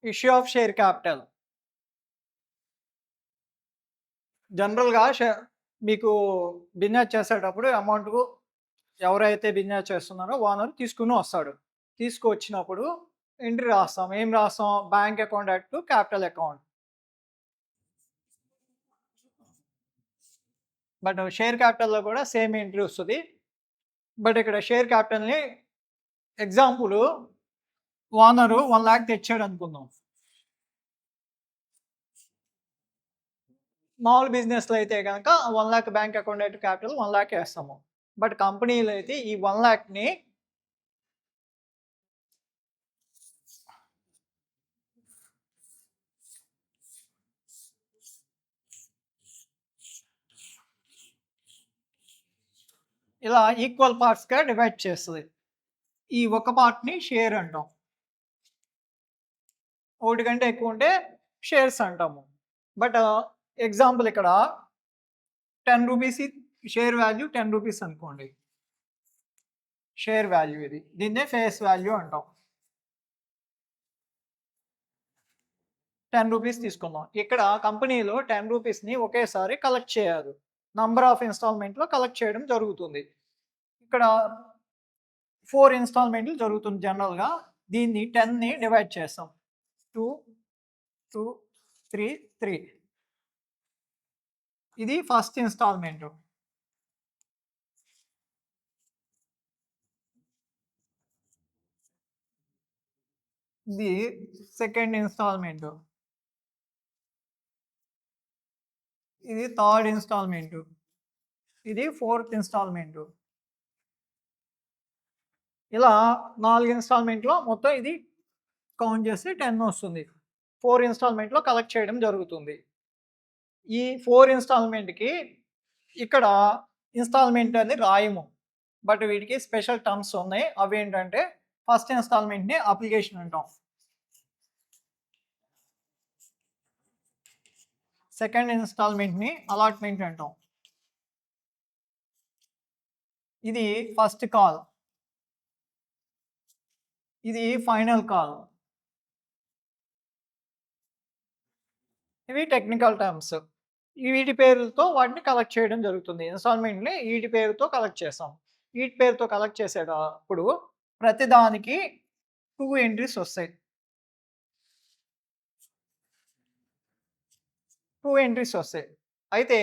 Issue of share capital. జనరల్‌గా మీకు business చేసేటప్పుడు అమౌంటు ఎవరైతే బిజినెస్ చేస్తున్నారో ఓనర్ తీసుకొని వస్తాడు. తీసుకొచ్చినప్పుడు ఎంట్రీ రాస్తాం. ఏం రాస్తాం? Bank account at to capital account. But share క్యాపిటల్‌లో కూడా సేమ్ ఎంట్రీ వస్తది. బట్ ఇక్కడ షేర్ క్యాపిటల్‌ని ఎగ్జాంపుల్ ఓనరు 1,00,000 తెచ్చాడనుకుందాం. మామూలు బిజినెస్‌లో అయితే గనక 1,00,000 బ్యాంక్ అకౌంట్ అట్ క్యాపిటల్ 1,00,000 ఏస్తాము. బట్ కంపెనీలో అయితే ఈ 1,00,000ని ఇలా ఈక్వల్ పార్ట్స్‌గా డివైడ్ చేస్తది. ఈ ఒక పార్ట్‌ని షేర్ అంటాం. ఒకటి కంటే ఎక్కువ ఉంటే షేర్స్ అంటాము. బట్ ఎగ్జాంపుల్ ఇక్కడ రూ. 10 షేర్ వాల్యూ రూ. 10 అనుకోండి. షేర్ వాల్యూ ఇది. దీన్నే ఫేస్ వాల్యూ అంటాం. రూ. 10 తీసుకుందాం. ఇక్కడ కంపెనీలో రూ. 10ని ఒకేసారి కలెక్ట్ చేయరు. నంబర్ ఆఫ్ ఇన్‌స్టాల్‌మెంట్‌లో కలెక్ట్ చేయడం జరుగుతుంది. ఇక్కడ 4 ఇన్‌స్టాల్‌మెంట్‌లు జరుగుతుంది జనరల్‌గా. దీన్ని 10ని డివైడ్ చేస్తాం. 2, 2, 3, 3. ఇది ఫస్ట్ ఇన్‌స్టాల్‌మెంటు. ఇది సెకండ్ ఇన్‌స్టాల్‌మెంటు. ఇది థర్డ్ ఇన్‌స్టాల్‌మెంటు. ఇది ఫోర్త్ ఇన్‌స్టాల్‌మెంటు. ఇలా 4 ఇన్‌స్టాల్‌మెంట్‌లో మొత్తం ఇది కౌంట్ చేస్తే 10 వస్తుంది. 4 ఇన్‌స్టాల్‌మెంట్‌లో కలెక్ట్ చేయడం జరుగుతుంది. ఈ 4 ఇన్‌స్టాల్‌మెంట్‌కి ఇక్కడ ఇన్‌స్టాల్‌మెంట్ అని రాయము. బట్ వీటికి స్పెషల్ టర్మ్స్ ఉన్నాయి. అవేంటంటే ఫస్ట్ ఇన్‌స్టాల్‌మెంట్‌ని అప్లికేషన్ అంటాం. సెకండ్ ఇన్‌స్టాల్‌మెంట్‌ని అలాట్‌మెంట్ అంటాం. ఇది ఫస్ట్ కాల్. ఇది ఫైనల్ కాల్. ఇవి టెక్నికల్ టర్మ్స్. వీటి పేర్లతో వాటిని కలెక్ట్ చేయడం జరుగుతుంది. ఇన్‌స్టాల్‌మెంట్‌ని వీటి పేరుతో కలెక్ట్ చేస్తాం. వీటి పేరుతో కలెక్ట్ చేసేటప్పుడు ప్రతి దానికి 2 ఎంట్రీస్ వస్తాయి. 2 ఎంట్రీస్ వస్తాయి. అయితే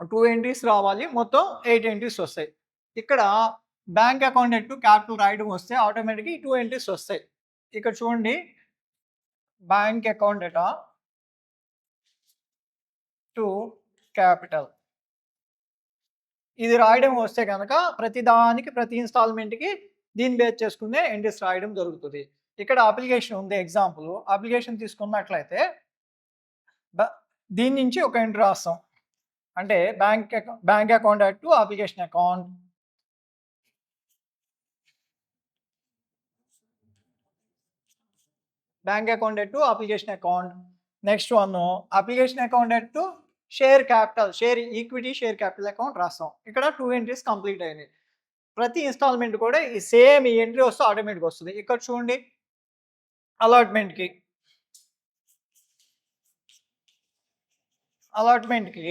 2 ఎంట్రీస్ రావాలి. మొత్తం 8 ఎంట్రీస్ వస్తాయి. ఇక్కడ బ్యాంక్ అకౌంట్ టు క్యాపిటల్ రాయడం వస్తే ఆటోమేటిక్‌గా ఈ 2 ఎంట్రీస్ వస్తాయి. ఇక్కడ చూడండి bank account data to capital. ఇది రాయడం వస్తే గనక ప్రతి దానికి ప్రతి ఇన్‌స్టాల్‌మెంట్‌కి దీన్ని బేస్ చేసుకునే ఎంట్రీస్ రాయడం జరుగుతది. ఇక్కడ అప్లికేషన్ ఉంది ఎగ్జాంపుల్. అప్లికేషన్ తీసుకున్నట్లయితే బ దీని నుంచి ఒక ఎంట్రీ రాస్తాం. అంటే bank account to application account. Bank account to application account. Next one application account to share capital, share equity share capital account రాస్తాం. ఇక్కడ 2 ఎంట్రీస్ కంప్లీట్ అయినాయి. ప్రతి ఇన్‌స్టాల్‌మెంట్ కూడా ఈ సేమ్ ఈ ఎంట్రీ వస్తే ఆటోమేటిక్‌గా వస్తది. ఇక్కడ చూడండి అలాట్‌మెంట్‌కి. అలాట్‌మెంట్‌కి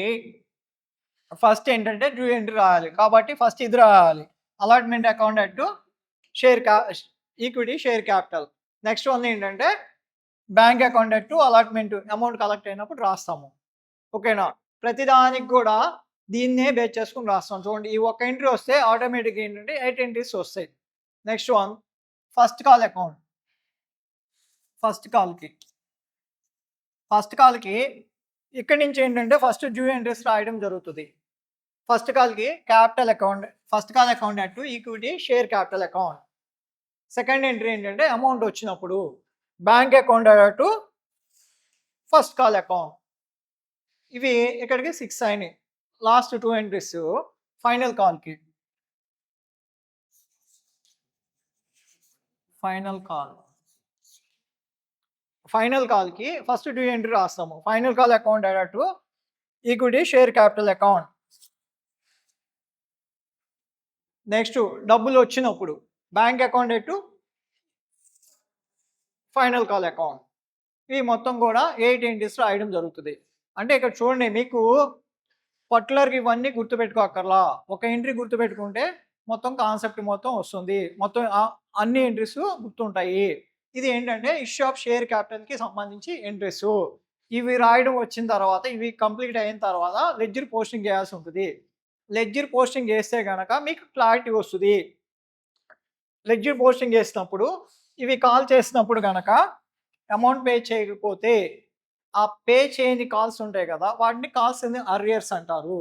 ఫస్ట్ ఏంటంటే డ్యూ ఎంట్రీ రాయాలి. కాబట్టి ఫస్ట్ ఇది రాయాలి. Allotment account to share equity share capital. Next one ఏంటంటే bank account to allotment amount collect అయినప్పుడు రాస్తాము. ఓకేనా? ప్రతి దానికి కూడా దీన్నే బేస్ చేసుకొని రాస్తాం. చూడండి ఈ ఒక్క ఎంట్రీ వస్తే ఆటోమేటిక్‌గా ఏంటంటే 8 ఎంట్రీస్ వస్తాయి. Next one first call account. First కాల్‌కి. ఫస్ట్ కాల్‌కి ఇక్కడి నుంచి ఏంటంటే ఫస్ట్ డ్యూ ఎంట్రీస్ రాయడం జరుగుతది. ఫస్ట్ కాల్‌కి capital account, first call account to equity share capital account. Second entry ఏంటంటే అమౌంట్ వచ్చినప్పుడు bank account to first call account. ఇవి ఇక్కడికి 6 అయినాయి. లాస్ట్ 2 ఎంట్రీస్ ఫైనల్ కాల్‌కి. Final call. ఫైనల్ కాల్‌కి ఫస్ట్ డ్యూ ఎంట్రీ రాస్తాము. Final call account to equity share capital account. Next డబ్బులు వచ్చినప్పుడు bank account to final call account. ఇవి మొత్తం కూడా 8 ఎంట్రీస్ రాయడం జరుగుతది. అంటే ఇక్కడ చూడండి మీకు పర్టిక్యులర్‌గా ఇవన్నీ గుర్తుపెట్టుకోక్కర్లా. ఒక ఎంట్రీ గుర్తుపెట్టుకుంటే మొత్తం కాన్సెప్ట్ మొత్తం వస్తుంది. మొత్తం అన్ని ఎంట్రీస్ గుర్తుంటాయి. ఇది ఏంటంటే ఇష్యూ ఆఫ్ షేర్ క్యాపిటల్‌కి సంబంధించి ఎంట్రీసు. ఇవి రాయడం వచ్చిన తర్వాత ఇవి కంప్లీట్ అయిన తర్వాత లెడ్జర్ పోస్టింగ్ చేయాల్సి ఉంటది. లెడ్జర్ పోస్టింగ్ చేస్తే గనక మీకు క్లారిటీ వస్తది. లెడ్జర్ పోస్టింగ్ చేసినప్పుడు ఇవి కాల్ చేసినప్పుడు గనక అమౌంట్ పే చేయకపోతే ఆ పే చేయని కాల్స్ ఉంటాయి కదా! వాటిని కాల్స్ ఇన్ అర్రియర్స్ అంటారు.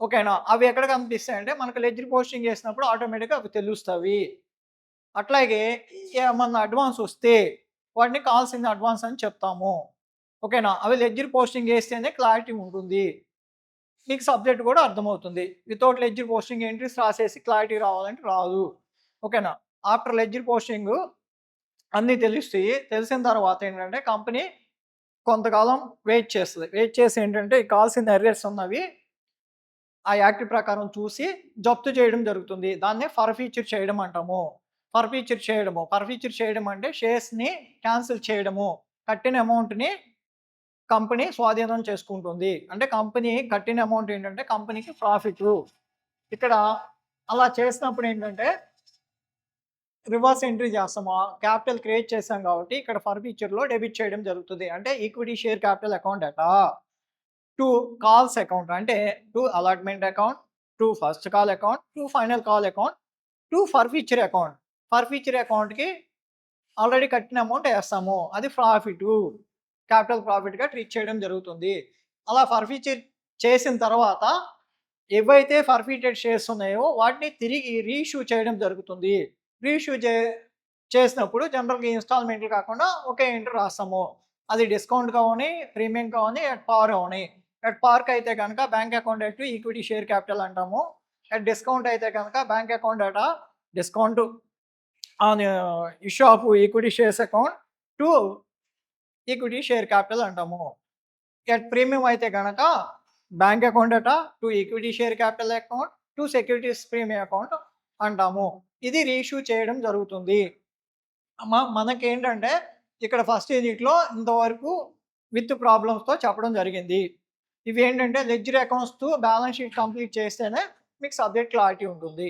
ఓకేనా? అవి ఎక్కడ కనిపిస్తాయంటే మనకు లెడ్జర్ పోస్టింగ్ చేసినప్పుడు ఆటోమేటిక్‌గా అవి తెలుస్తవి. అట్లాగే ఏమన్నా అడ్వాన్స్ వస్తే వాటిని కాల్స్ ఇన్ అడ్వాన్స్ అని చెప్తాము. ఓకేనా? అవి లెడ్జర్ పోస్టింగ్ చేస్తేనే క్లారిటీ ఉంటుంది. మీకు సబ్జెక్ట్ కూడా అర్థమవుతుంది. వితౌట్ లెడ్జర్ పోస్టింగ్ ఎంట్రీస్ రాసేసి క్లారిటీ రావాలంటే రాదు. ఓకేనా? ఆఫ్టర్ లెడ్జర్ పోస్టింగు అన్నీ తెలుస్తాయి. తెలిసిన తర్వాత ఏంటంటే కంపెనీ కొంతకాలం వెయిట్ చేస్తది. వెయిట్ చేసి ఏంటంటే ఈ కాల్స్ ఇన్ అర్రియర్స్ ఉన్నవి ఆ యాక్ట్ ప్రకారం చూసి జప్తు చేయడం జరుగుతుంది. దాన్నే ఫర్‌ఫీచర్ చేయడం అంటాము. ఫర్‌ఫీచర్ చేయడం అంటే షేర్స్‌ని క్యాన్సిల్ చేయడము. కట్టిన అమౌంట్‌ని కంపెనీ స్వాధీనం చేసుకుంటుంది. అంటే కంపెనీ కట్టిన అమౌంట్ ఏంటంటే కంపెనీకి ప్రాఫిటు. ఇక్కడ అలా చేసినప్పుడు ఏంటంటే రివర్స్ ఎంట్రీ చేస్తాము. క్యాపిటల్ క్రియేట్ చేసాం కాబట్టి ఇక్కడ ఫర్‌ఫీచర్‌లో డెబిట్ చేయడం జరుగుతది. అంటే equity share capital account at. To calls account అంటే to allotment account, to first call account, to final call account, to forfeiture account. Forfeiture అకౌంట్‌కి ఆల్రెడీ కట్టిన అమౌంట్ ఏస్తాము. అది ప్రాఫిటు. క్యాపిటల్ ప్రాఫిట్‌గా ట్రీట్ చేయడం జరుగుతుంది. అలా ఫర్‌ఫీచర్ చేసిన తర్వాత ఏవైతే ఫర్‌ఫీటెడ్ షేర్స్ ఉన్నాయో వాటిని తిరిగి రీఇష్యూ చేయడం జరుగుతుంది. రీఇష్యూ చేసినప్పుడు జనరల్‌గా ఇన్‌స్టాల్‌మెంట్‌లు కాకుండా ఒకే ఎంట్రీ రాస్తాము. అది డిస్కౌంట్ కావని, ప్రీమియం కావని, ఎట్ పార్ అవని. ఎట్ పార్‌కి అయితే గనక bank account at equity share capital అంటాము. ఎట్ డిస్కౌంట్ అయితే గనక bank account at discount on issue of equity shares account to equity share capital అంటాము. ఎట్ ప్రీమియం అయితే గనక bank account at to equity share capital account to securities premium account అంటాము. ఇది reissue చేయడం జరుగుతుంది. మనకేంటంటే ఇక్కడ ఫస్ట్ యూనిట్‌లో ఇంతవరకు విత్ ప్రాబ్లమ్స్‌తో చెప్పడం జరిగింది. ఇవేంటంటే లెడ్జర్ అకౌంట్స్‌తో బ్యాలెన్స్ షీట్ కంప్లీట్ చేస్తేనే మీకు సబ్జెక్ట్ క్లారిటీ ఉంటుంది.